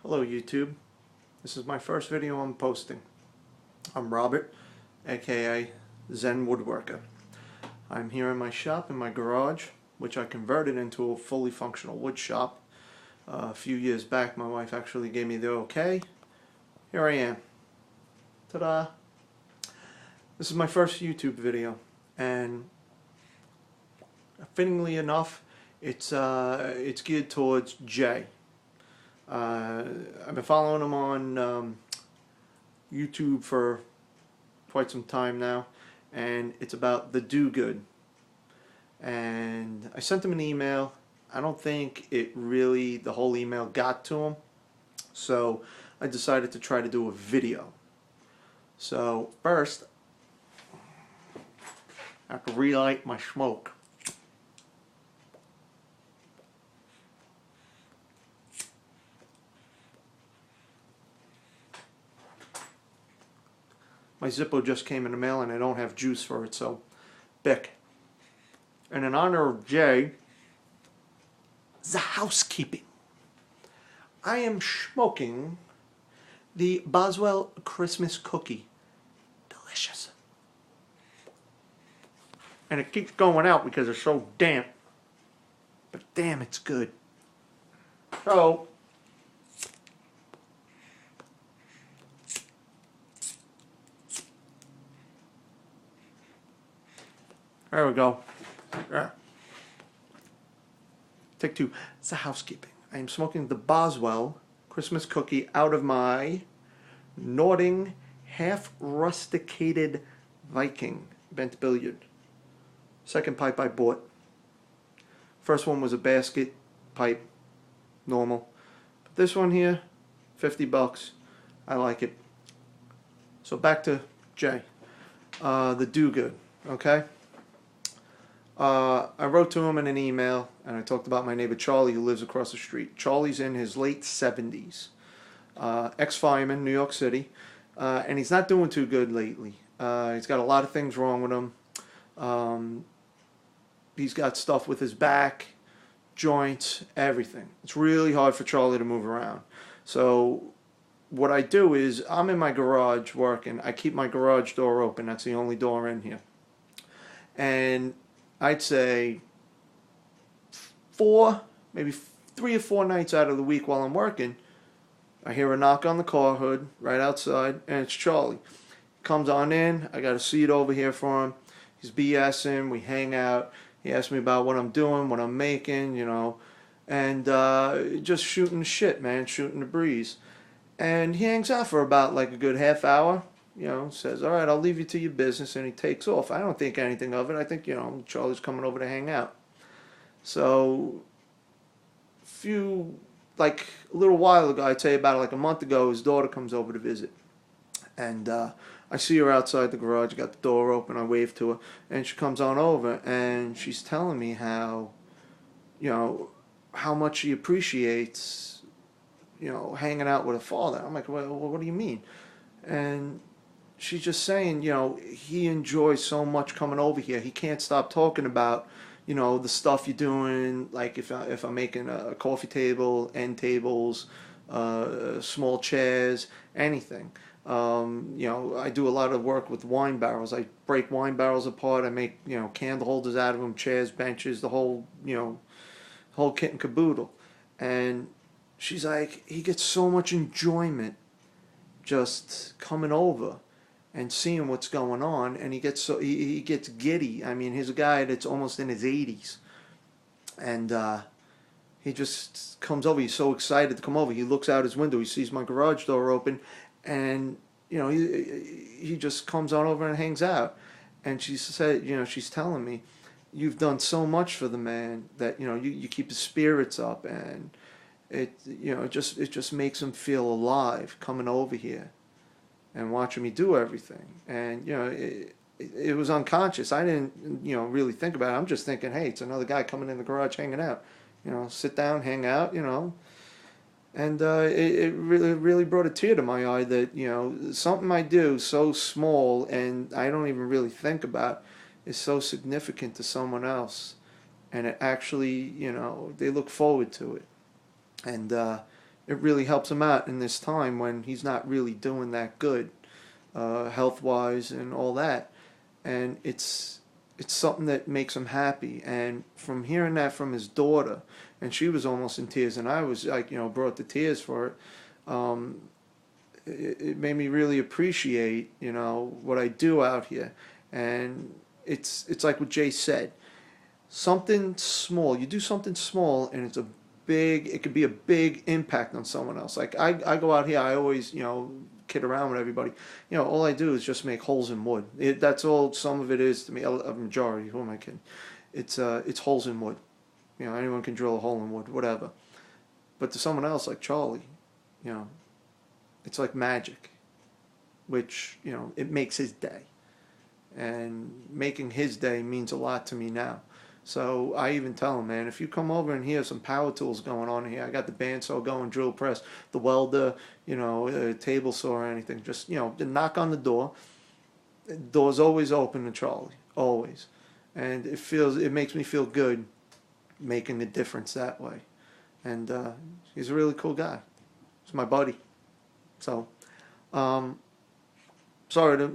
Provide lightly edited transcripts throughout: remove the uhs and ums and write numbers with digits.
Hello YouTube. This is my first video I'm posting. I'm Robert, aka Zen Woodworker. I'm here in my shop in my garage, which I converted into a fully functional wood shop. A few years back my wife actually gave me the okay. Here I am. Ta-da! This is my first YouTube video, and fittingly enough it's geared towards Jay. I've been following him on YouTube for quite some time now, and it's about the do-good. And I sent him an email. I don't think the whole email got to him, so I decided to try to do a video. So first, I have to relight my smoke. My Zippo just came in the mail and I don't have juice for it, so Bic. And in honor of Jay, the housekeeping, I am smoking the Boswell Christmas cookie. Delicious. And it keeps going out because it's so damp. But damn, it's good. So, there we go. Yeah. Take two. It's the housekeeping. I am smoking the Boswell Christmas cookie out of my Nording half rusticated Viking bent billiard. Second pipe I bought. First one was a basket pipe, normal. But this one here, $50. I like it. So back to Jay. The do-good, okay? I wrote to him in an email, and I talked about my neighbor Charlie, who lives across the street. Charlie's in his late 70s, ex-fireman, New York City, and he's not doing too good lately. He's got a lot of things wrong with him. He's got stuff with his back, joints, everything. It's really hard for Charlie to move around. So what I do is, I'm in my garage working. I keep my garage door open. That's the only door in here. And I'd say maybe 3 or 4 nights out of the week while I'm working, I hear a knock on the car hood right outside, and it's Charlie. Comes on in. I got a seat over here for him. He's BSing. We hang out. He asks me about what I'm doing, what I'm making, you know, and just shooting the shit, man, shooting the breeze. And he hangs out for about like a good half hour. You know, says, all right, I'll leave you to your business, and he takes off. I don't think anything of it. I think, you know, Charlie's coming over to hang out. So, a little while ago, I'd say about like a month ago, his daughter comes over to visit. And I see her outside the garage, got the door open, I wave to her, and she comes on over, and she's telling me how, you know, how much she appreciates, you know, hanging out with her father. I'm like, well, what do you mean? And she's just saying, you know, he enjoys so much coming over here. He can't stop talking about, you know, the stuff you're doing. Like if I'm making a coffee table, end tables, small chairs, anything. You know, I do a lot of work with wine barrels. I break wine barrels apart. I make, you know, candle holders out of them, chairs, benches, the whole, you know, whole kit and caboodle. And she's like, he gets so much enjoyment just coming over and seeing what's going on, and he gets giddy. I mean, here's a guy that's almost in his 80s, and he just comes over. He's so excited to come over. He looks out his window. He sees my garage door open, and you know, he just comes on over and hangs out. And she said, you know, she's telling me, you've done so much for the man that, you know, you keep his spirits up, and you know, it just makes him feel alive coming over here and watching me do everything. And, you know, it was unconscious. I didn't, you know, really think about it. I'm just thinking, hey, it's another guy coming in the garage hanging out. You know, sit down, hang out, you know. And it really brought a tear to my eye that, you know, something I do so small and I don't even really think about is so significant to someone else. And it actually, you know, they look forward to it. And, it really helps him out in this time when he's not really doing that good, health wise and all that. And it's something that makes him happy. And from hearing that from his daughter, and she was almost in tears, and I was like, brought to tears for it. It made me really appreciate, what I do out here. And it's like what Jay said. Something small. You do something small, and it could be a big impact on someone else. Like I go out here, I always, kid around with everybody. All I do is just make holes in wood. That's all some of it is to me. A majority. Who am I kidding? It's holes in wood. Anyone can drill a hole in wood, whatever. But to someone else like Charlie, it's like magic, which, it makes his day. And making his day means a lot to me now. So I even tell him, man, if you come over and hear some power tools going on here, I got the bandsaw going, drill press, the welder, table saw or anything, just, knock on the door. The door's always open to Charlie, always. And it makes me feel good making a difference that way. And he's a really cool guy. He's my buddy. So, sorry to,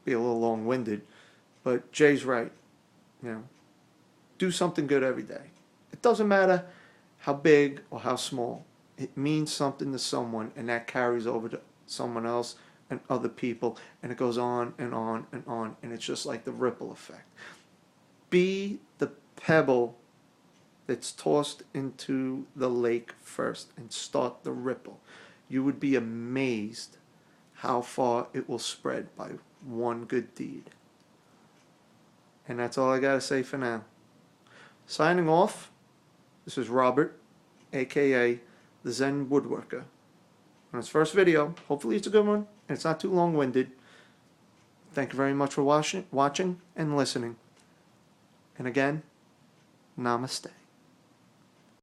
be a little long-winded, but Jay's right. Do something good every day. It doesn't matter how big or how small. It means something to someone, and that carries over to someone else and other people, and it goes on and on and on, and it's just like the ripple effect. Be the pebble that's tossed into the lake first and start the ripple. You would be amazed how far it will spread by one good deed. And that's all I got to say for now. Signing off, this is Robert, aka the Zen Woodworker. On his first video, hopefully it's a good one, and it's not too long-winded. Thank you very much for watching and listening. And again, namaste.